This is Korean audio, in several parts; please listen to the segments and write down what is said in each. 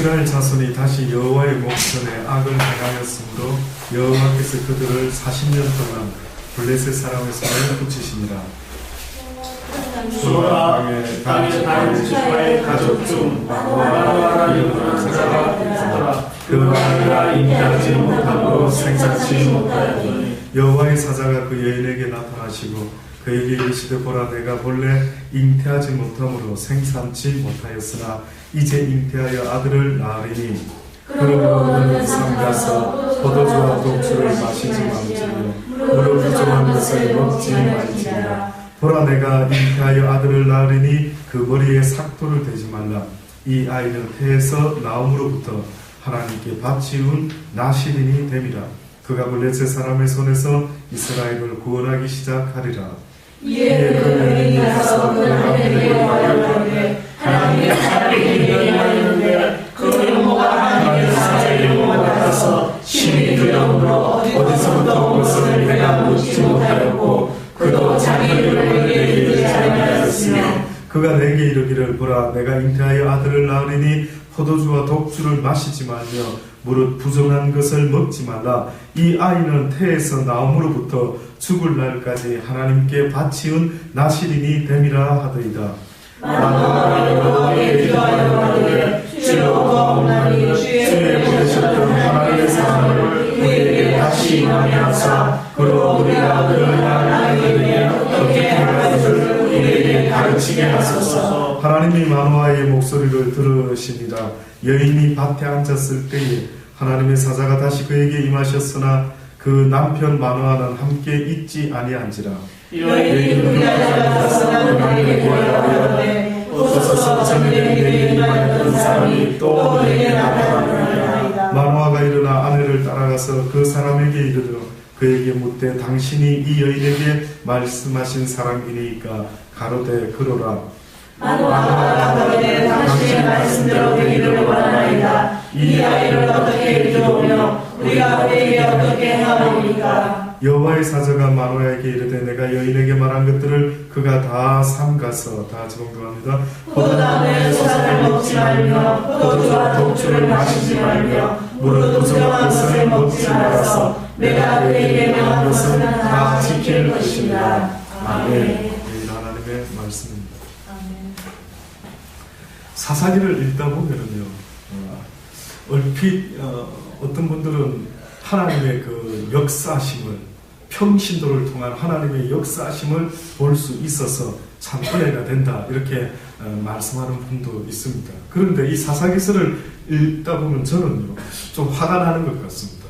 이스라엘 자손이 다시 여호와의 목전에 악을 행하였으므로 여호와께서 그들을 40년 동안 블레셋 사람의 손에 붙이시니라. 수아 땅의 다른 지파의 가족 중 마노아라 이름으로 사자가 있더라. 그 아이가 인내하지 못하고 생산치 못하였더니 여호와의 사자가 그 여인에게 나타나시고 그에게 이르시되 보라 내가 본래 잉태하지 못함으로 생산치 못하였으나 이제 잉태하여 아들을 낳으리니 그러므로 너는 삼가서 포도주와 독주를 마시지 말지며 무릇 부정한 것을 먹지 말지니라. 보라 내가 잉태하여 아들을 낳으리니 그 머리에 삭도를 대지 말라. 이 아이는 태에서 나옴으로부터 하나님께 바치운 나시린이 됨이라. 그가 블레셋 사람의 손에서 이스라엘을 구원하기 시작하리라. 이에 그 여인이 가서 그 남편에게 말하되 하나님의 사람이 여인하였는데 그 용모가 하나님의 사자의 용모가 같아서 심히 두려움으로 어디서부터 온 것을 내가 묻지 못하였고 그도 자기 이름을 내게 이르지 아니하였으며 그가 내게 이르기를 보라 내가 잉태하여 아들을 낳으리니 포도주와 독주를 마시지 말며 무릇 부정한 것을 먹지 말라. 이 아이는 태에서 나옴으로부터 죽을 날까지 하나님께 바치운 나시린이 됨이라 하더이다. 마노아가 여호와께 기도하여 가로되 주여 구하옵나니 주의 보내셨던 하나님의 사람을 우리에게 다시 임하게 하사 그로 우리가 그를 낳으리니 어떻게 행하는 줄 우리에게 가르치게 하소서. 하나님이 마노아의 목소리를 들으시니라. 여인이 밭에 앉았을 때에 하나님의 사자가 다시 그에게 임하셨으나 그 남편 마노아는 함께 있지 아니한지라. 여인이 우리가 잡았으나 하나님께 구하여 오소서 저녁에 임하였던 사람이 또 우리에게 나타나리이다. 마노아가 일어나 아내를 따라가서 그 사람에게 이르러 그에게 묻되 당신이 이 여인에게 말씀하신 사람이니까 가로되 그러라. 마노아가 가로되 당신의 말씀대로 되기를 원하나이다. 이 아이를 어떻게 키우며 우리가 그에게 어떻게 하옵니까? 여호와의 사자가 마노아에게 이르되 내가 여인에게 말한 것들을 그가 다 삼가서 다 적용합니다. 포도나무의 소산을 먹지 말며 포도주와 독주를 마시지 말며 무릇 부정한 것을 먹지 말아서 내가 그에게 명한 것은 다 지킬 것이다. 아멘. 하나님의 말씀입니다. 사사기를 읽다 보면은요, 얼핏 어떤 분들은 하나님의 그 역사심을 평신도를 통한 하나님의 역사심을 볼 수 있어서 참 은혜가 된다 이렇게 말씀하는 분도 있습니다. 그런데 이 사사기서를 읽다 보면 저는요 좀 화가 나는 것 같습니다.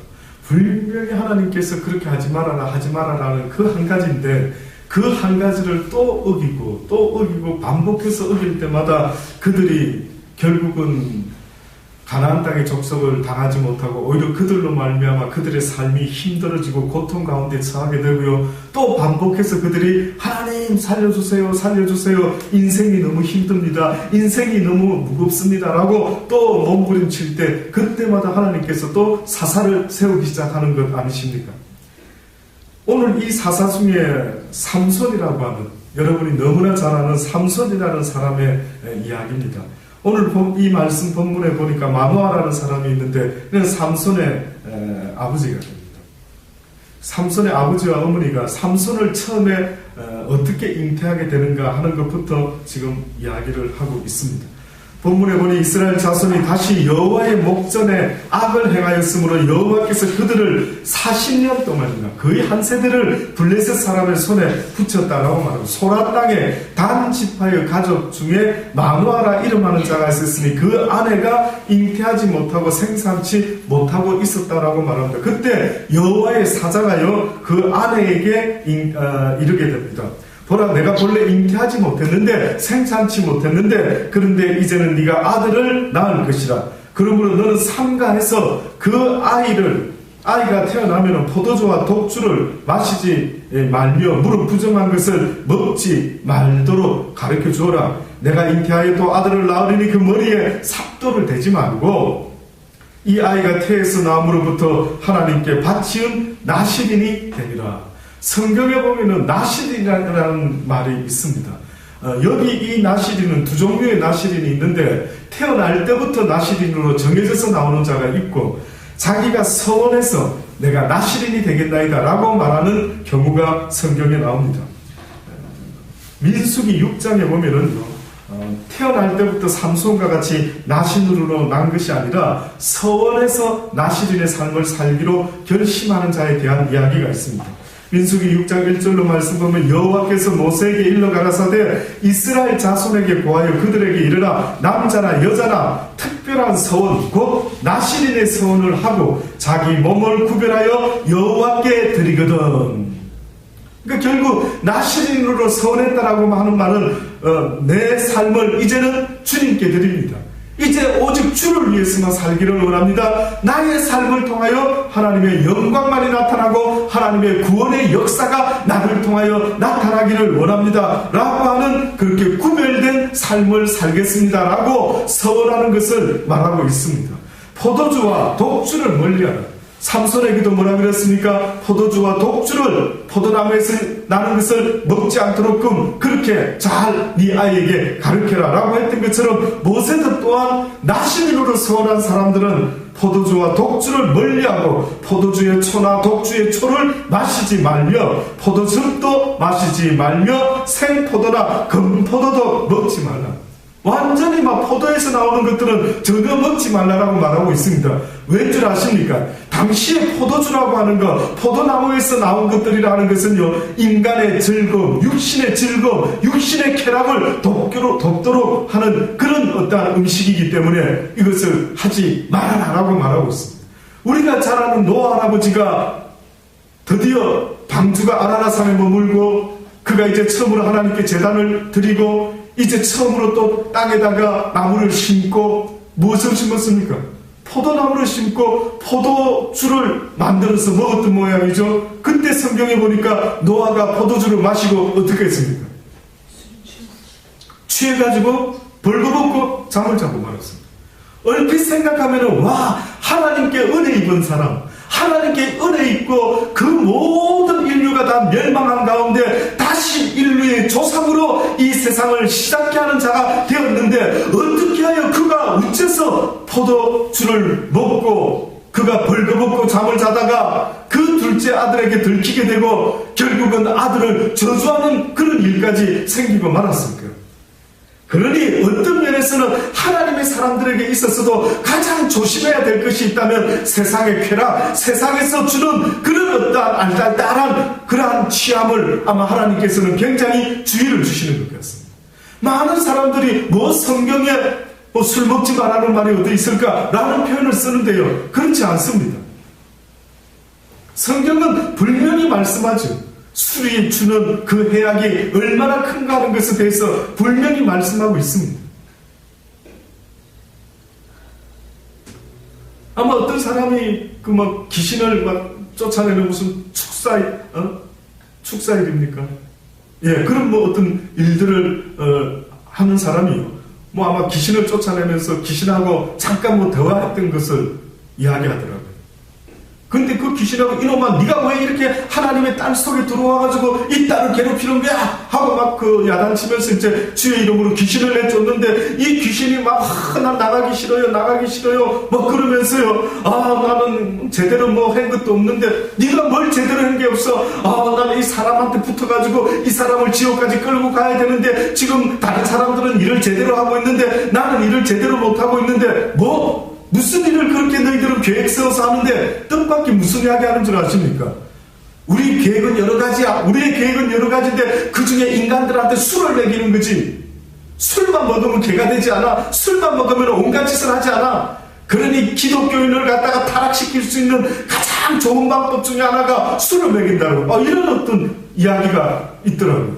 분명히 하나님께서 그렇게 하지 말아라는 그 한 가지인데 그 한 가지를 또 어기고 반복해서 어길 때마다 그들이 결국은 가나안 땅의 족속을 당하지 못하고 오히려 그들로 말미암아 그들의 삶이 힘들어지고 고통 가운데 처하게 되고요. 또 반복해서 그들이 하나님 살려주세요 인생이 너무 힘듭니다, 인생이 너무 무겁습니다 라고 또 몸부림칠 때 그때마다 하나님께서 또 사사를 세우기 시작하는 것 아니십니까? 오늘 이 사사 중에 삼손이라고 하는, 여러분이 너무나 잘 아는 삼손이라는 사람의 이야기입니다. 오늘 이 말씀 본문에 보니까 마노아라는 사람이 있는데 그는 삼손의 아버지가 됩니다. 삼손의 아버지와 어머니가 삼손을 처음에 어떻게 잉태하게 되는가 하는 것부터 지금 이야기를 하고 있습니다. 본문에 보니 이스라엘 자손이 다시 여호와의 목전에 악을 행하였으므로 여호와께서 그들을 40년 동안인가 거의 한 세대를 블레셋 사람의 손에 붙였다라고 말합니다. 소라 땅에 단 지파의 가족 중에 마노아라 이름하는 자가 있었으니 그 아내가 잉태하지 못하고 생산치 못하고 있었다라고 말합니다. 그때 여호와의 사자가요 그 아내에게 이르게 됩니다. 보라 내가 본래 잉태하지 못했는데 생산치 못했는데 그런데 이제는 네가 아들을 낳을 것이라. 그러므로 너는 삼가해서 그 아이가 태어나면 포도주와 독주를 마시지 말며 무릇 부정한 것을 먹지 말도록 가르쳐 주어라. 내가 잉태하여 또 아들을 낳으리니 그 머리에 삭도를 대지 말고 이 아이가 태에서 나옴으로부터 하나님께 바치운 나시린이 되리라. 성경에 보면은 나시린이라는 말이 있습니다. 여기 이 나시린은 두 종류의 나시린이 있는데 태어날 때부터 나시린으로 정해져서 나오는 자가 있고 자기가 서원해서 내가 나시린이 되겠나이다 라고 말하는 경우가 성경에 나옵니다. 민수기 6장에 보면은 태어날 때부터 삼손과 같이 나시린으로 난 것이 아니라 서원해서 나시린의 삶을 살기로 결심하는 자에 대한 이야기가 있습니다. 민수기 6장 1절로 말씀 보면 여호와께서 모세에게 일러 가라사대 이스라엘 자손에게 고하여 그들에게 이르라 남자나 여자나 특별한 서원 곧 나시린의 서원을 하고 자기 몸을 구별하여 여호와께 드리거든. 그러니까 결국 나시린으로 서원했다라고 하는 말은 내 삶을 이제는 주님께 드립니다. 이제 오직 주를 위해서만 살기를 원합니다. 나의 삶을 통하여 하나님의 영광만이 나타나고 하나님의 구원의 역사가 나를 통하여 나타나기를 원합니다 라고 하는 그렇게 구별된 삶을 살겠습니다 라고 서원하는 것을 말하고 있습니다. 포도주와 독주를 멀리하라. 삼손에게도 뭐라 그랬습니까? 포도주와 독주를 포도나무에서 나는 것을 먹지 않도록끔 그렇게 잘 네 아이에게 가르쳐라 라고 했던 것처럼 모세도 또한 나시린으로 서원한 사람들은 포도주와 독주를 멀리하고 포도주의 초나 독주의 초를 마시지 말며 포도즙도 마시지 말며 생포도나 금포도도 먹지 말라. 완전히 막 포도에서 나오는 것들은 전혀 먹지 말라라고 말하고 있습니다. 왜 줄 아십니까? 당시에 포도주라고 하는 것, 포도나무에서 나온 것들이라는 것은요, 인간의 즐거움, 육신의 즐거움, 육신의 쾌락을 돕도록 하는 그런 어떠한 음식이기 때문에 이것을 하지 말아라라고 말하고 있습니다. 우리가 잘 아는 노아 할아버지가 드디어 방주가 아라라산에 머물고 그가 이제 처음으로 하나님께 제단을 드리고 이제 처음으로 또 땅에다가 나무를 심고 무엇을 심었습니까? 포도나무를 심고 포도주를 만들어서 먹었던 모양이죠. 그때 성경에 보니까 노아가 포도주를 마시고 어떻게 했습니까? 취해가지고 벌거벗고 잠을 자고 말았습니다. 얼핏 생각하면은 와, 하나님께 은혜 입은 사람, 하나님께 은혜 입고 그 모든 인류가 다 멸망한 가운데 다시 인류의 조상으로 이 세상을 시작케 하는 자가 되었는데 어떻게 하여 그가 어째서 포도주를 먹고 그가 벌거벗고 잠을 자다가 그 둘째 아들에게 들키게 되고 결국은 아들을 저주하는 그런 일까지 생기고 말았습니까? 그러니 어떤 면에서는 하나님의 사람들에게 있어서도 가장 조심해야 될 것이 있다면 세상의 쾌락, 세상에서 주는 그런 어떠한 알딸딸한 그러한 취함을 아마 하나님께서는 굉장히 주의를 주시는 것 같습니다. 많은 사람들이 성경에 술 먹지 말라는 말이 어디 있을까? 라는 표현을 쓰는데요. 그렇지 않습니다. 성경은 분명히 말씀하죠. 술이 주는 그 해악이 얼마나 큰가 하는 것에 대해서 분명히 말씀하고 있습니다. 아마 어떤 사람이 귀신을 쫓아내는 무슨 축사일입니까? 예, 그런 어떤 일들을 하는 사람이요. 아마 귀신을 쫓아내면서 귀신하고 잠깐 대화했던 것을 이야기하더라고요. 근데 그 귀신하고 이놈아 네가 왜 이렇게 하나님의 딸 속에 들어와가지고 이 딸을 괴롭히는 거야? 하고 야단치면서 이제 주의 이름으로 귀신을 내쫓는데 이 귀신이 난 나가기 싫어요 그러면서요. 나는 제대로 한 것도 없는데 네가 뭘 제대로 한 게 없어. 나는 이 사람한테 붙어가지고 이 사람을 지옥까지 끌고 가야 되는데 지금 다른 사람들은 일을 제대로 하고 있는데 나는 일을 제대로 못하고 있는데 무슨 일을 그렇게 너희들은 계획 세워서 하는데 뜻밖의 무슨 이야기 하는 줄 아십니까? 우리의 계획은 여러 가지인데 그 중에 인간들한테 술을 먹이는 거지. 술만 먹으면 개가 되지 않아. 술만 먹으면 온갖 짓을 하지 않아. 그러니 기독교인을 갖다가 타락시킬 수 있는 가장 좋은 방법 중에 하나가 술을 먹인다고. 이런 어떤 이야기가 있더라고요.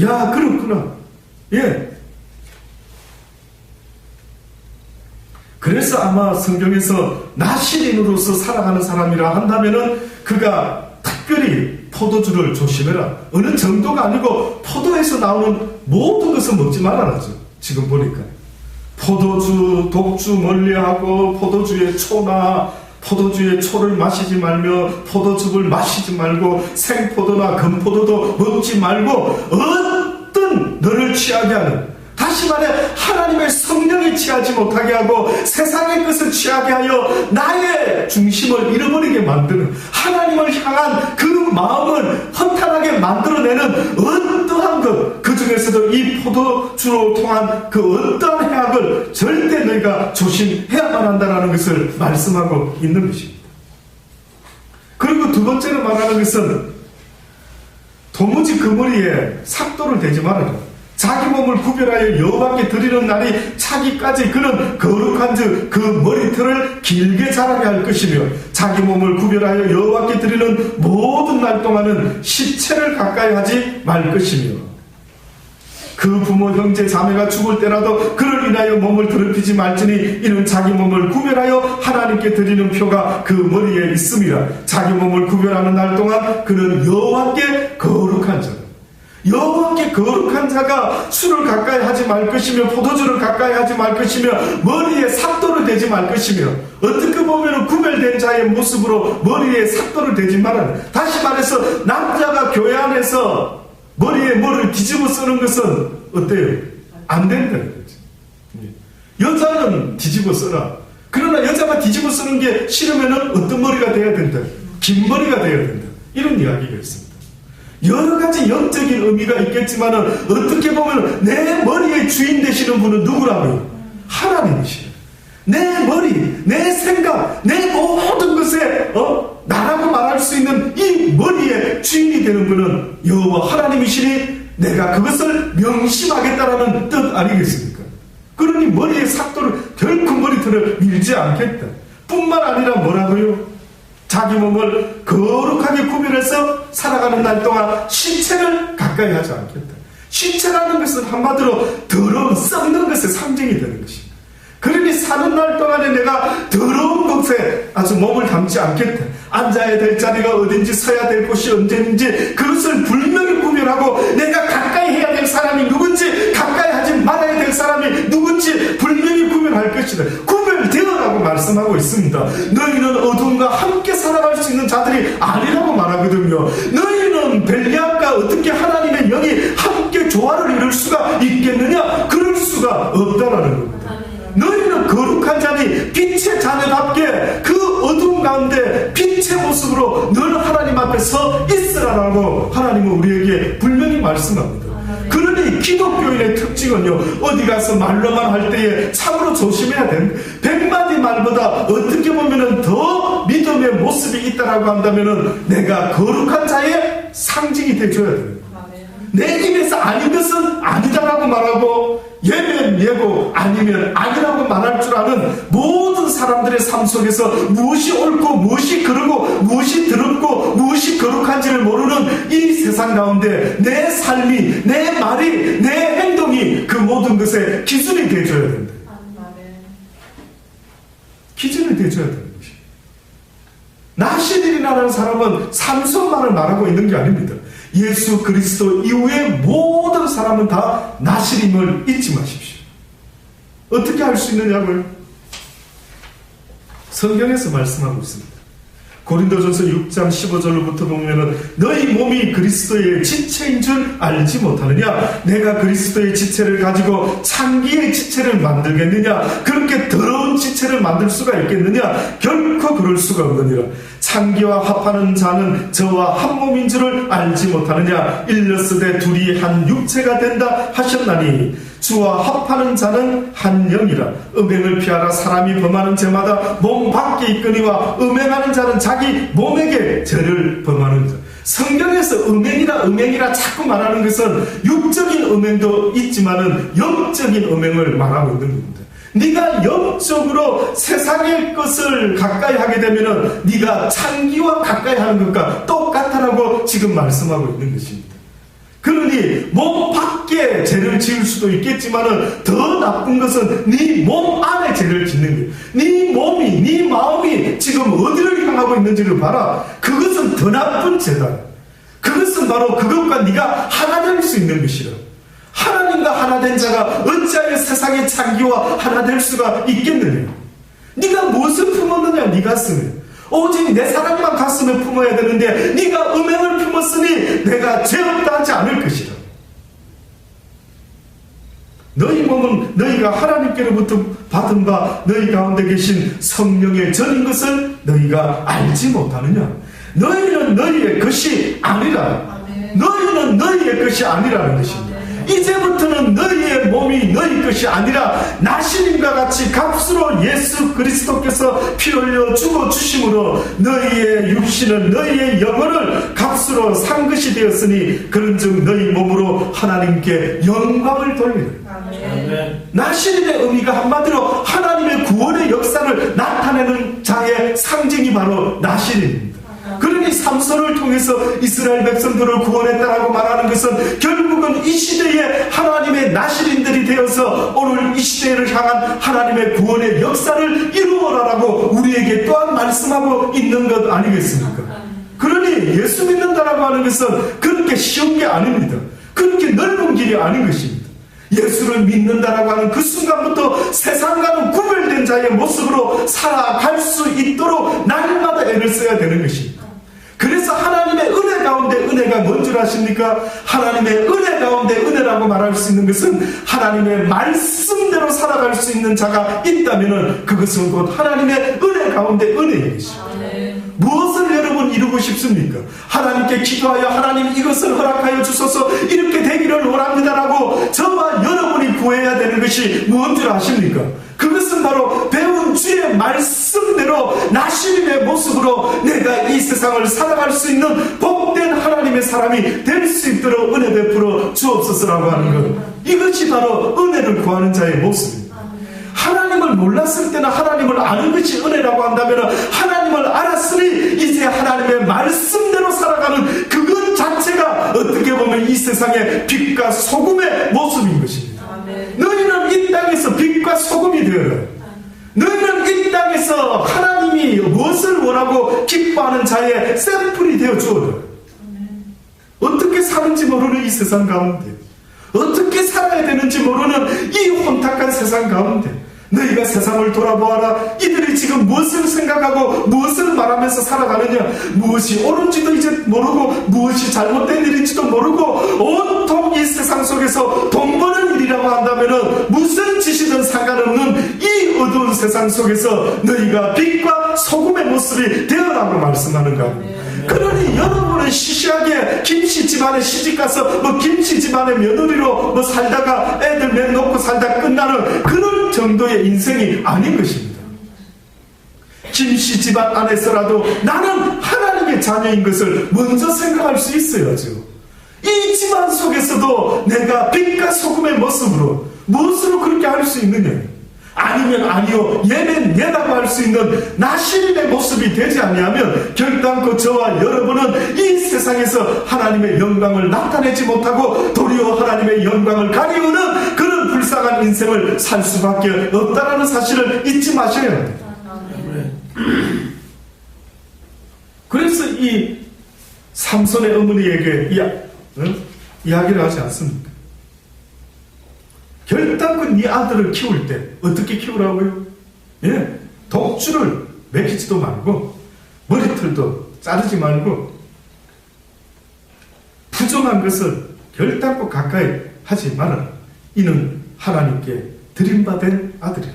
야, 그렇구나. 예. 그래서 아마 성경에서 나시린으로서 살아가는 사람이라 한다면은 그가 특별히 포도주를 조심해라. 어느 정도가 아니고 포도에서 나오는 모든 것을 먹지 말아라죠. 지금 보니까 포도주, 독주 멀리하고 포도주의 초나 포도주의 초를 마시지 말며 포도즙을 마시지 말고 생포도나 금포도도 먹지 말고 어떤 너를 취하게 하는, 다시 말해 하나님의 성령이 취하지 못하게 하고 세상의 것을 취하게 하여 나의 중심을 잃어버리게 만드는, 하나님을 향한 그 마음을 허탄하게 만들어내는 어떠한 것, 그 중에서도 이 포도주로 통한 그 어떠한 해악을 절대 너희가 조심해야만 한다는 것을 말씀하고 있는 것입니다. 그리고 두 번째로 말하는 것은 도무지 그 머리에 삭도를 대지 말아라. 자기 몸을 구별하여 여호와께 드리는 날이 차기까지 그는 거룩한즉 그 머리털을 길게 자라게 할 것이며, 자기 몸을 구별하여 여호와께 드리는 모든 날 동안은 시체를 가까이 하지 말 것이며, 그 부모 형제 자매가 죽을 때라도 그를 인하여 몸을 더럽히지 말지니 이는 자기 몸을 구별하여 하나님께 드리는 표가 그 머리에 있음이라. 자기 몸을 구별하는 날 동안 그는 여호와께 거룩한 자라. 여호와께 거룩한 자가 술을 가까이 하지 말 것이며 포도주를 가까이 하지 말 것이며 머리에 삭도를 대지 말 것이며, 어떻게 보면 구별된 자의 모습으로 머리에 삭도를 대지 말아라. 다시 말해서 남자가 교회 안에서 머리에 뭐를 뒤집어 쓰는 것은 어때요? 안 된다는 거지. 여자는 뒤집어 써라. 그러나 여자가 뒤집어 쓰는 게 싫으면 어떤 머리가 돼야 된다? 긴 머리가 돼야 된다. 이런 이야기가 있습니다. 여러 가지 영적인 의미가 있겠지만 어떻게 보면 내 머리의 주인 되시는 분은 누구라고요? 하나님이시라. 내 머리, 내 생각, 내 모든 것에 나라고 말할 수 있는 이 머리의 주인이 되는 분은 여호와 하나님이시니 내가 그것을 명심하겠다라는 뜻 아니겠습니까? 그러니 머리의 삭도를, 결코 머리털을 밀지 않겠다. 뿐만 아니라 뭐라고요? 자기 몸을 거룩하게 구별해서 살아가는 날 동안 신체를 가까이 하지 않겠다. 신체라는 것은 한마디로 더러운 썩는 것의 상징이 되는 것입니다. 그러니 사는 날 동안에 내가 더러운 것에 아주 몸을 담지 않겠다. 앉아야 될 자리가 어딘지, 서야 될 곳이 언제인지 그것을 분명히 구별하고, 내가 가까이 해야 될 사람이 누군지, 가까이 하지 말아야 될 사람이 누군지 분명히 구별할 것이다. 구별되어라고 말씀하고 있습니다. 너희는 어둠과 함께 살아갈 수 있는 자들이 아니라고 말하거든요. 너희는 벨리암과 어떻게 하나님의 영이 함께 조화를 이룰 수가 있겠느냐? 그럴 수가 없다라는 겁니다. 너희는 거룩한 자니 빛의 자녀답게 그 어둠 가운데 빛의 모습으로 늘 하나님 앞에 서 있으라라고 하나님은 우리에게 분명히 말씀합니다. 그러니 기독교인의 특징은요, 어디 가서 말로만 할 때에 참으로 조심해야 됩니다. 100마디 말보다 어떻게 보면 더 믿음의 모습이 있다라고 한다면 내가 거룩한 자의 상징이 되줘야 됩니다. 내 입에서 아닌 것은 아니다라고 말하고, 예면 예고 아니면 아니라고 말할 줄 아는 모든 사람들의 삶 속에서 무엇이 옳고 무엇이 그르고 무엇이 더럽고 무엇이 거룩한지를 모르는 이 세상 가운데 내 삶이, 내 말이, 내 행동이 그 모든 것에 기준이 되어줘야 된다. 기준이 되어줘야 되는 것입니다. 나시딜이라는 사람은 삼손만을 말하고 있는 게 아닙니다. 예수 그리스도 이후에 모든 사람은 다 나시림을 잊지 마십시오. 어떻게 할 수 있느냐고요? 성경에서 말씀하고 있습니다. 고린도전서 6장 15절로부터 보면은 너희 몸이 그리스도의 지체인 줄 알지 못하느냐? 내가 그리스도의 지체를 가지고 창기의 지체를 만들겠느냐? 그렇게 더러운 지체를 만들 수가 있겠느냐? 결코 그럴 수가 없느니라. 창기와 합하는 자는 저와 한 몸인 줄을 알지 못하느냐? 일렀으되 둘이 한 육체가 된다 하셨나니 주와 합하는 자는 한 영이라. 음행을 피하라. 사람이 범하는 죄마다 몸 밖에 있거니와 음행하는 자는 자기 몸에게 죄를 범하는 자. 성경에서 음행이라 자꾸 말하는 것은 육적인 음행도 있지만은 영적인 음행을 말하고 있는 겁니다. 네가 영적으로 세상의 것을 가까이 하게 되면은 네가 창기와 가까이 하는 것과 똑같다라고 지금 말씀하고 있는 것입니다. 그러니 몸 밖에 죄를 지을 수도 있겠지만은 더 나쁜 것은 네 몸 안에 죄를 짓는 거예요. 네 몸이, 네 마음이 지금 어디를 향하고 있는지를 봐라. 그것은 더 나쁜 죄다. 그것은 바로 그것과 네가 하나 될 수 있는 것이라. 하나님과 하나 된 자가 어찌하여 세상의 창기와 하나 될 수가 있겠느냐? 네가 무엇을 품었느냐? 네 가슴에 오직 내 사랑만 가슴에 품어야 되는데 네가 음행을 품었으니 내가 죄 없다 하지 않을 것이라. 너희 몸은 너희가 하나님께로부터 받은 바 너희 가운데 계신 성령의 전인 것을 너희가 알지 못하느냐. 너희는 너희의 것이 아니라. 너희는 너희의 것이 아니라는 것입니다. 이제부터는 너희의 몸이 너희 것이 아니라 나시림과 같이 값으로 예수 그리스도께서 피 흘려 죽어 주심으로 너희의 육신은 너희의 영혼을 값으로 산 것이 되었으니 그런즉 너희 몸으로 하나님께 영광을 돌리라. 나시림의 의미가 한마디로 하나님의 구원의 역사를 나타내는 자의 상징이 바로 나시림입니다. 그러니 삼손을 통해서 이스라엘 백성들을 구원했다라고 말하는 것은 결국은 이 시대에 하나님의 나시린들이 되어서 오늘 이 시대를 향한 하나님의 구원의 역사를 이루어라라고 우리에게 또한 말씀하고 있는 것 아니겠습니까? 그러니 예수 믿는다라고 하는 것은 그렇게 쉬운 게 아닙니다. 그렇게 넓은 길이 아닌 것입니다. 예수를 믿는다라고 하는 그 순간부터 세상과는 구별된 자의 모습으로 살아갈 수 있도록 날마다 애를 써야 되는 것입니다. 그래서 하나님의 은혜 가운데 은혜가 뭔 줄 아십니까? 하나님의 은혜 가운데 은혜라고 말할 수 있는 것은 하나님의 말씀대로 살아갈 수 있는 자가 있다면 그것은 곧 하나님의 은혜 가운데 은혜인 것입니다. 무엇을 여러분 이루고 싶습니까? 하나님께 기도하여 하나님 이것을 허락하여 주소서 이렇게 되기를 원합니다라고 저와 여러분이 구해야 되는 것이 무엇 줄 아십니까? 그것은 바로 배운 주의 말씀대로 나시림의 모습으로 내가 이 세상을 살아갈 수 있는 복된 하나님의 사람이 될 수 있도록 은혜 베풀어 주옵소서라고 하는 것. 이것이 바로 은혜를 구하는 자의 모습입니다. 하나님을 몰랐을 때는 하나님을 아는 것이 은혜라고 한다면 하나님을 알았으니 이제 하나님의 말씀대로 살아가는 그것 자체가 어떻게 보면 이 세상의 빛과 소금의 모습인 것입니다. 너희는 이 땅에서 빛과 소금이 되어라. 너희는 이 땅에서 하나님이 무엇을 원하고 기뻐하는 자의 샘플이 되어 주어라. 어떻게 사는지 모르는 이 세상 가운데, 어떻게 살아야 되는지 모르는 이 혼탁한 세상 가운데 너희가 세상을 돌아보아라. 이들이 지금 무엇을 생각하고 무엇을 말하면서 살아가느냐. 무엇이 옳은지도 이제 모르고 무엇이 잘못된 일인지도 모르고 온통 이 세상 속에서 돈 버는 일이라고 한다면 무슨 짓이든 상관없는 이 어두운 세상 속에서 너희가 빛과 소금의 모습이 되어라고 말씀하는가. 그러니 여러분은 시시하게 김씨 집안에 시집가서 김씨 집안의 며느리로 살다가 애들 내놓고 살다 끝나는 그런 정도의 인생이 아닌 것입니다. 김씨 집안 안에서라도 나는 하나님의 자녀인 것을 먼저 생각할 수 있어야죠. 이 집안 속에서도 내가 빛과 소금의 모습으로 무엇으로 그렇게 할 수 있느냐. 아니면 아니요, 얘는 얘라고 할 수 있는 나시림의 모습이 되지 아니하면 결단코 저와 여러분은 이 세상에서 하나님의 영광을 나타내지 못하고 도리어 하나님의 영광을 가리우는 그런 불쌍한 인생을 살 수밖에 없다는 사실을 잊지 마셔야 합니다. 그래서 이 삼손의 어머니에게 이야기를 하지 않습니까? 결단코 네 아들을 키울 때 어떻게 키우라고요? 예, 독주를 먹이지도 말고 머리털도 자르지 말고 부정한 것을 결단코 가까이 하지 말아라. 이는 하나님께 드림받은 아들이라.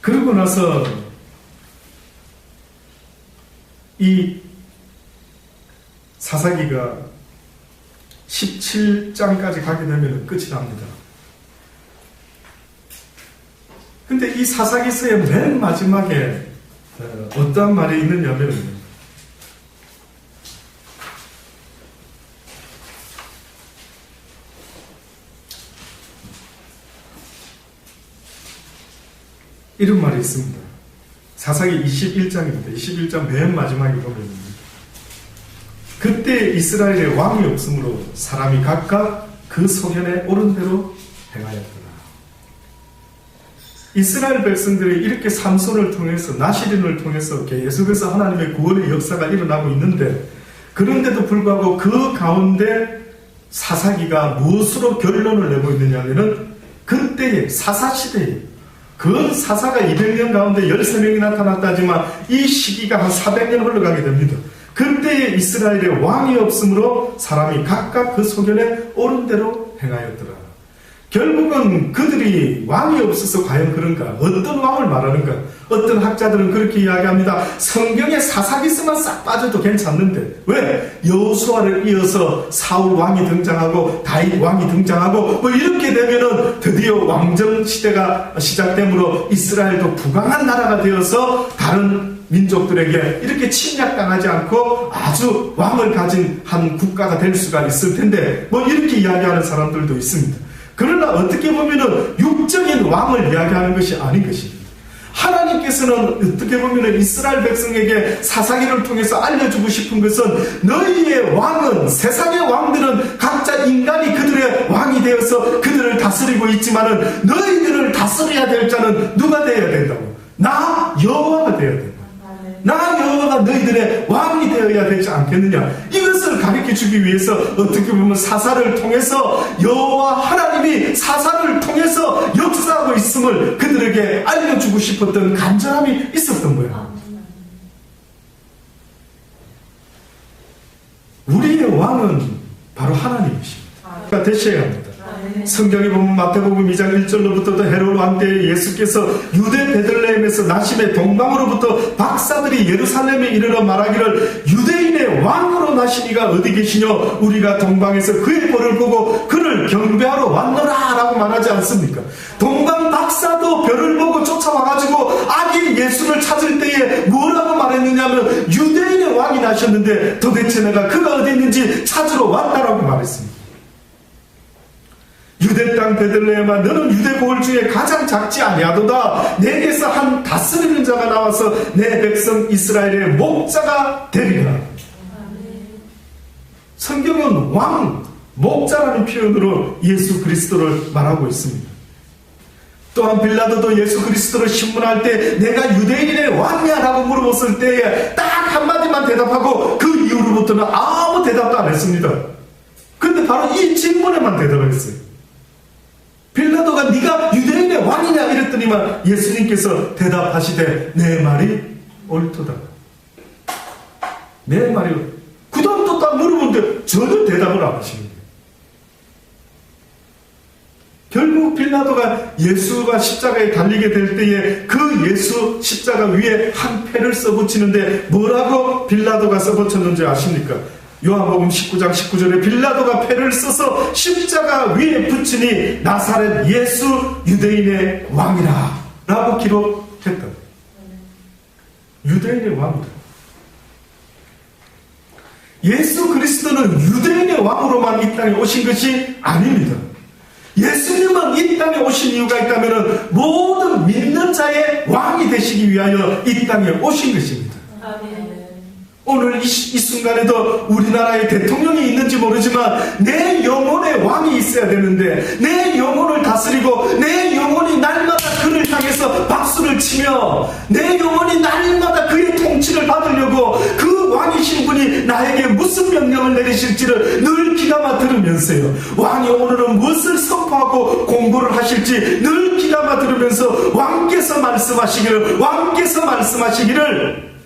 그러고 나서 이 사사기가 17장까지 가게 되면 끝이 납니다. 근데 이 사사기서의 맨 마지막에 어떠한 말이 있느냐면 이런 말이 있습니다. 사사기 21장입니다. 21장 맨 마지막에 보면 그때 이스라엘에 왕이 없으므로 사람이 각각 그 소견에 옳은 대로 행하였더라. 이스라엘 백성들이 이렇게 삼손을 통해서 나시린을 통해서 계속해서 하나님의 구원의 역사가 일어나고 있는데 그런데도 불구하고 그 가운데 사사기가 무엇으로 결론을 내고 있느냐 하면은 그때의 사사시대에 그 사사가 200년 가운데 13명이 나타났다 하지만 이 시기가 한 400년 흘러가게 됩니다. 그때에 이스라엘에 왕이 없으므로 사람이 각각 그 소견에 옳은 대로 행하였더라. 결국은 그들이 왕이 없어서 과연 그런가? 어떤 왕을 말하는가? 어떤 학자들은 그렇게 이야기합니다. 성경에 사사기스만 싹 빠져도 괜찮는데 왜? 여호수아를 이어서 사울 왕이 등장하고 다윗 왕이 등장하고 뭐 이렇게 되면은 드디어 왕정 시대가 시작되므로 이스라엘도 부강한 나라가 되어서 다른 민족들에게 이렇게 침략당하지 않고 아주 왕을 가진 한 국가가 될 수가 있을 텐데 뭐 이렇게 이야기하는 사람들도 있습니다. 그러나 어떻게 보면은 육적인 왕을 이야기하는 것이 아닌 것입니다. 하나님께서는 어떻게 보면은 이스라엘 백성에게 사사기를 통해서 알려주고 싶은 것은 너희의 왕은, 세상의 왕들은 각자 인간이 그들의 왕이 되어서 그들을 다스리고 있지만은 너희들을 다스려야 될 자는 누가 되어야 된다고? 나 여호와가 되어야 된다. 나 여호와가 너희들의 왕이 되어야 되지 않겠느냐. 이것을 가르쳐주기 위해서 어떻게 보면 사사를 통해서 여호와 하나님이 사사를 통해서 역사하고 있음을 그들에게 알려주고 싶었던 간절함이 있었던 거예요. 우리의 왕은 바로 하나님이십니다. 되셔야 합니다. 성경에 보면 마태복음 2장 1절로부터 헤롯 왕 때 예수께서 유대 베들레헴에서 나심의 동방으로부터 박사들이 예루살렘에 이르러 말하기를 유대인의 왕으로 나시니가 어디 계시뇨? 우리가 동방에서 그의 벌을 보고 그를 경배하러 왔노라 라고 말하지 않습니까? 동방 박사도 별을 보고 쫓아와가지고 아기 예수를 찾을 때에 뭐라고 말했느냐면 유대인의 왕이 나셨는데 도대체 내가 그가 어디 있는지 찾으러 왔다라고 말했습니다. 유대 땅 베들레헴아 너는 유대 고을 중에 가장 작지 아니하도다. 내게서 한 다스리는 자가 나와서 내 백성 이스라엘의 목자가 되리라. 성경은 왕, 목자라는 표현으로 예수 그리스도를 말하고 있습니다. 또한 빌라도도 예수 그리스도를 신문할 때 내가 유대인의 왕이야 라고 물어봤을 때에 딱 한마디만 대답하고 그 이후로부터는 아무 대답도 안 했습니다. 그런데 바로 이 질문에만 대답을 했어요. 빌라도가 네가 유대인의 왕이냐 이랬더니만 예수님께서 대답하시되 내 말이 옳도다. 내 말이 그 다음 또 딱 물어보는데 전혀 대답을 안 하시는 거예요. 결국 빌라도가 예수가 십자가에 달리게 될 때에 그 예수 십자가 위에 한 패를 써붙이는데 뭐라고 빌라도가 써붙였는지 아십니까? 요한복음 19장 19절에 빌라도가 패를 써서 십자가 위에 붙이니 나사렛 예수 유대인의 왕이라 라고 기록했다. 유대인의 왕이다. 예수 그리스도는 유대인의 왕으로만 이 땅에 오신 것이 아닙니다. 예수님은 이 땅에 오신 이유가 있다면 모든 믿는 자의 왕이 되시기 위하여 이 땅에 오신 것입니다. 아멘. 오늘 이 순간에도 우리나라에 대통령이 있는지 모르지만 내 영혼의 왕이 있어야 되는데 내 영혼을 다스리고 내 영혼이 날마다 그를 향해서 박수를 치며 내 영혼이 날마다 그의 통치를 받으려고 그 왕이신 분이 나에게 무슨 명령을 내리실지를 늘 귀담아 들으면서요. 왕이 오늘은 무엇을 선포하고 공부를 하실지 늘 귀담아 들으면서 왕께서 말씀하시기를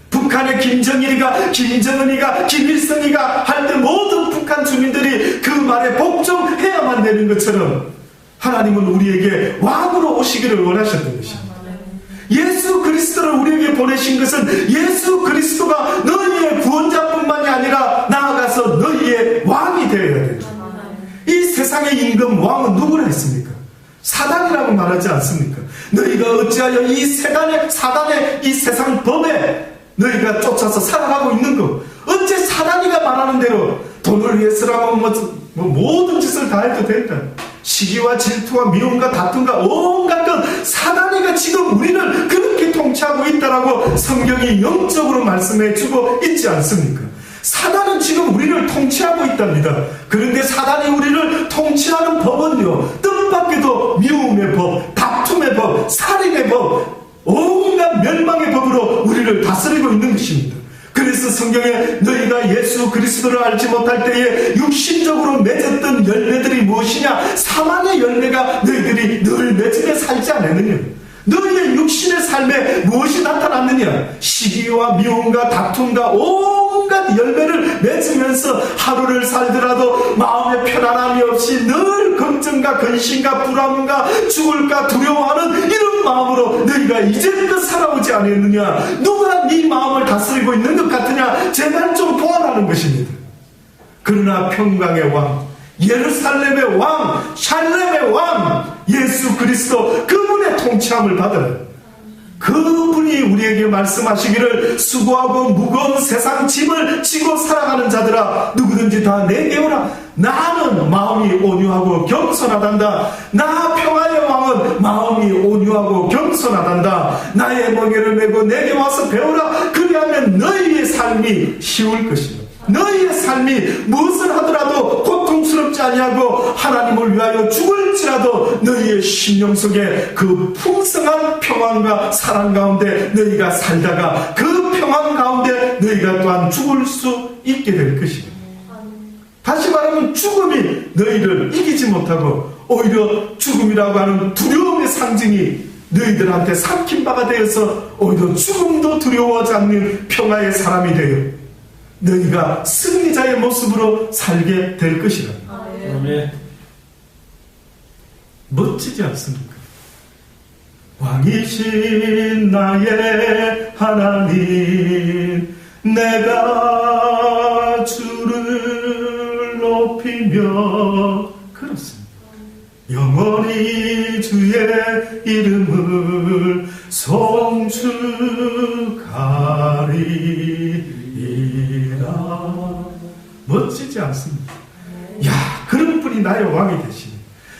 북한의 김정일이가 김정은이가 김일성이가 할 때 모든 북한 주민들이 그 말에 복종해야만 되는 것처럼 하나님은 우리에게 왕으로 오시기를 원하셨던 것입니다. 예수 그리스도를 우리에게 보내신 것은 예수 그리스도가 너희의 구원자뿐만이 아니라 나아가서 너희의 왕이 되어야 된다. 이 세상의 임금 왕은 누구라 했습니까? 사단이라고 말하지 않습니까? 너희가 어찌하여 이 사단의 이 세상 법에 너희가 쫓아서 살아가고 있는 거. 어째 사단이가 말하는 대로 돈을 위해서라면 모든 짓을 다 해도 된다. 시기와 질투와 미움과 다툼과 온갖 것 사단이가 지금 우리를 그렇게 통치하고 있다라고 성경이 영적으로 말씀해주고 있지 않습니까? 사단은 지금 우리를 통치하고 있답니다. 그런데 사단이 우리를 통치하는 법은요, 뜻밖에도 미움의 법, 다툼의 법, 살인의 법, 온갖 멸망의 법으로 우리를 다스리고 있는 것입니다. 그래서 그래서 성경에 너희가 예수 그리스도를 알지 못할 때에 육신적으로 맺었던 열매들이 무엇이냐? 사망의 열매가 너희들이 늘 맺으며 살지 않았느냐? 너희의 육신의 삶에 무엇이 나타났느냐? 시기와 미움과 다툼과 온갖 열매를 맺으면서 하루를 살더라도 마음에 편안함이 없이 늘 걱정과 근심과 불안과 죽을까 두려워하는 이런 마음으로 너희가 이제껏 살아오지 않았느냐? 누가 네 마음을 다스리고 있는 것 같으냐? 제발 좀 보아라는 것입니다. 그러나 평강의 왕, 예루살렘의 왕, 샬렘의 왕 예수 그리스도 그분의 통치함을 받으라. 그분이 우리에게 말씀하시기를 수고하고 무거운 세상 짐을 지고 살아가는 자들아 누구든지 다 내게 오라. 나는 마음이 온유하고 겸손하단다. 나 평화의 왕은 마음이 온유하고 겸손하단다. 나의 멍에를 메고 내게 와서 배우라. 그리하면 너희의 삶이 쉬울 것이다. 너희의 삶이 무엇을 하더라도 고통스럽지 아니하고 하나님을 위하여 죽을지라도 너희의 심령 속에 그 풍성한 평안과 사랑 가운데 너희가 살다가 그 평안 가운데 너희가 또한 죽을 수 있게 될 것이다. 다시 말하면 죽음이 너희를 이기지 못하고 오히려 죽음이라고 하는 두려움의 상징이 너희들한테 삭힌 바가 되어서 오히려 죽음도 두려워하지 않는 평화의 사람이 되어 너희가 승리자의 모습으로 살게 될 것이라. 아멘. 멋지지 않습니까? 왕이신 나의 하나님 내가 주를 높이며 그렇습니다. 영원히 주의 이름을 송축하리. 멋지지 않습니까? 야, 그런 분이 나의 왕이 되시니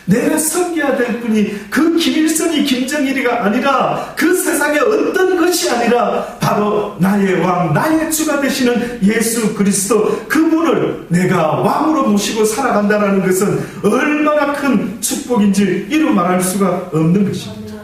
내가 섬겨야 될 분이 그 김일성이 김정일이가 아니라 그 세상의 어떤 것이 아니라 바로 나의 왕, 나의 주가 되시는 예수 그리스도 그분을 내가 왕으로 모시고 살아간다는 것은 얼마나 큰 축복인지 이루 말할 수가 없는 것입니다.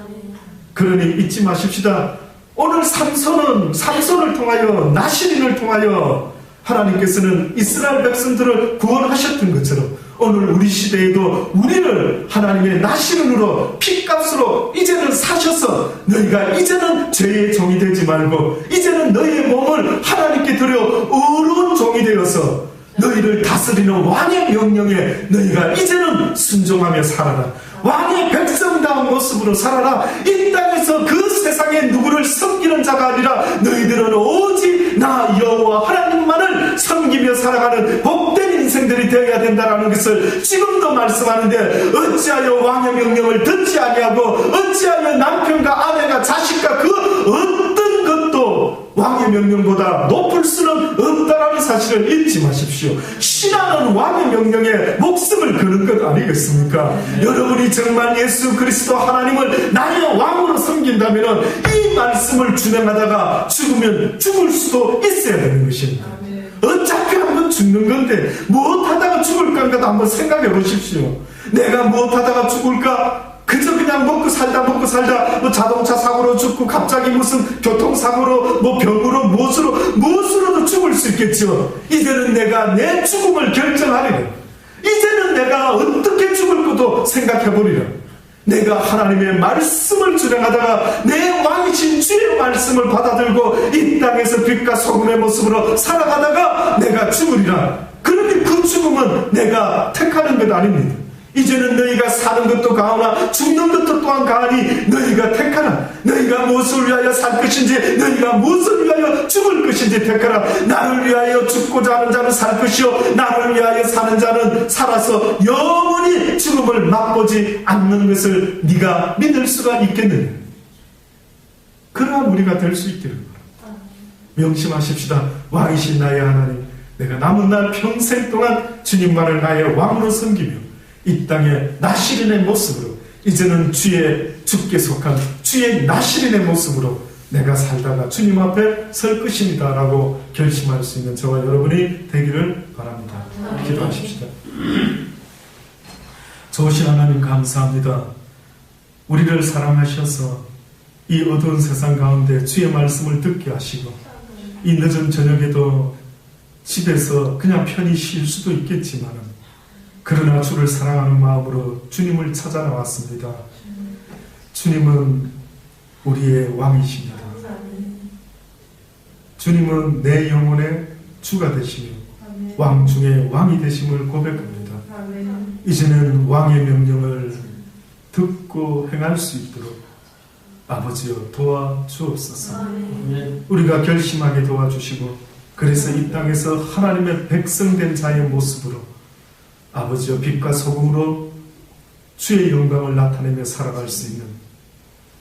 그러니 잊지 마십시다. 오늘 삼손을 통하여 나시린을 통하여 하나님께서는 이스라엘 백성들을 구원하셨던 것처럼 오늘 우리 시대에도 우리를 하나님의 나시린으로 핏값으로 이제는 사셔서 너희가 이제는 죄의 종이 되지 말고 이제는 너희의 몸을 하나님께 드려 의로운 종이 되어서 너희를 다스리는 왕의 명령에 너희가 이제는 순종하며 살아라. 왕의 백성다운 모습으로 살아라. 이 땅에서 그 세상에 누구를 섬기는 자가 아니라 너희들은 오직 나 여호와 하나님만을 섬기며 살아가는 복된 인생들이 되어야 된다는 것을 지금도 말씀하는데 어찌하여 왕의 명령을 듣지 아니하고 어찌하여 남편과 아내가 자식과 그 어떤 것도 왕의 명령보다 높을 수는 없다라는 사실을 잊지 마십시오. 신하는 왕의 명령에 목숨을 거는 것 아니겠습니까? 여러분이 정말 예수 그리스도 하나님을 나의 왕으로 섬긴다면 이 말씀을 준행하다가 죽으면 죽을 수도 있어야 되는 것입니다. 어차피 한번 죽는 건데 무엇하다가 죽을 건가도 한번 생각해 보십시오. 내가 무엇하다가 죽을까? 그저 그냥 먹고 살다 뭐 자동차 사고로 죽고 갑자기 무슨 교통사고로 뭐 병으로 무엇으로도 죽을 수 있겠죠. 이제는 내가 내 죽음을 결정하리라. 이제는 내가 어떻게 죽을 것도 생각해보리라. 내가 하나님의 말씀을 준행하다가 내 왕이신 주의 말씀을 받아들고 이 땅에서 빛과 소금의 모습으로 살아가다가 내가 죽으리라. 그런데 그 죽음은 내가 택하는 것 아닙니다. 이제는 너희가 사는 것도 가오나 죽는 것도 또한 가하니 너희가 택하라. 너희가 무엇을 위하여 살 것인지 너희가 무엇을 위하여 죽을 것인지 택하라. 나를 위하여 죽고자 하는 자는 살 것이요 나를 위하여 사는 자는 살아서 영원히 죽음을 맛보지 않는 것을 네가 믿을 수가 있겠느냐. 그러한 우리가 될 수 있기를 명심하십시다. 왕이신 나의 하나님, 내가 남은 날 평생 동안 주님만을 나의 왕으로 섬기며 이 땅의 나시린의 모습으로 이제는 주께 속한 주의 나시린의 모습으로 내가 살다가 주님 앞에 설 것입니다 라고 결심할 수 있는 저와 여러분이 되기를 바랍니다. 기도하십시다. 좋으신 하나님 감사합니다. 우리를 사랑하셔서 이 어두운 세상 가운데 주의 말씀을 듣게 하시고 이 늦은 저녁에도 집에서 그냥 편히 쉴 수도 있겠지만 그러나 주를 사랑하는 마음으로 주님을 찾아 나왔습니다. 주님은 우리의 왕이십니다. 주님은 내 영혼의 주가 되시며 왕 중에 왕이 되심을 고백합니다. 이제는 왕의 명령을 듣고 행할 수 있도록 아버지여 도와주옵소서. 우리가 결심하게 도와주시고 그래서 이 땅에서 하나님의 백성된 자의 모습으로 아버지여 빛과 소금으로 주의 영광을 나타내며 살아갈 수 있는,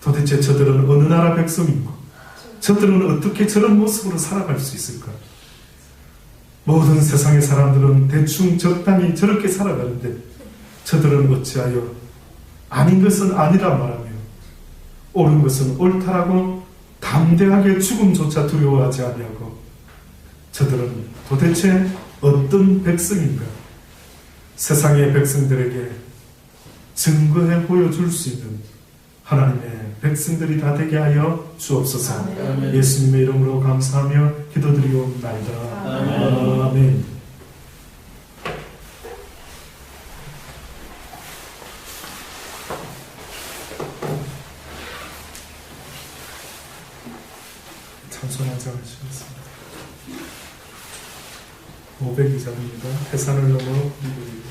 도대체 저들은 어느 나라 백성인고 저들은 어떻게 저런 모습으로 살아갈 수 있을까? 모든 세상의 사람들은 대충 적당히 저렇게 살아가는데 저들은 어찌하여 아닌 것은 아니라 말하며 옳은 것은 옳다라고 담대하게 죽음조차 두려워하지 아니하고, 저들은 도대체 어떤 백성인가? 세상의 백성들에게 증거해 보여줄 수 있는 하나님의 백성들이 다 되게 하여 주옵소서. 예수님의 이름으로 감사하며 기도드리옵나이다. 아멘. 찬송하자 하시겠습니다. 502장입니다. 태산을 넘어 미국입니다.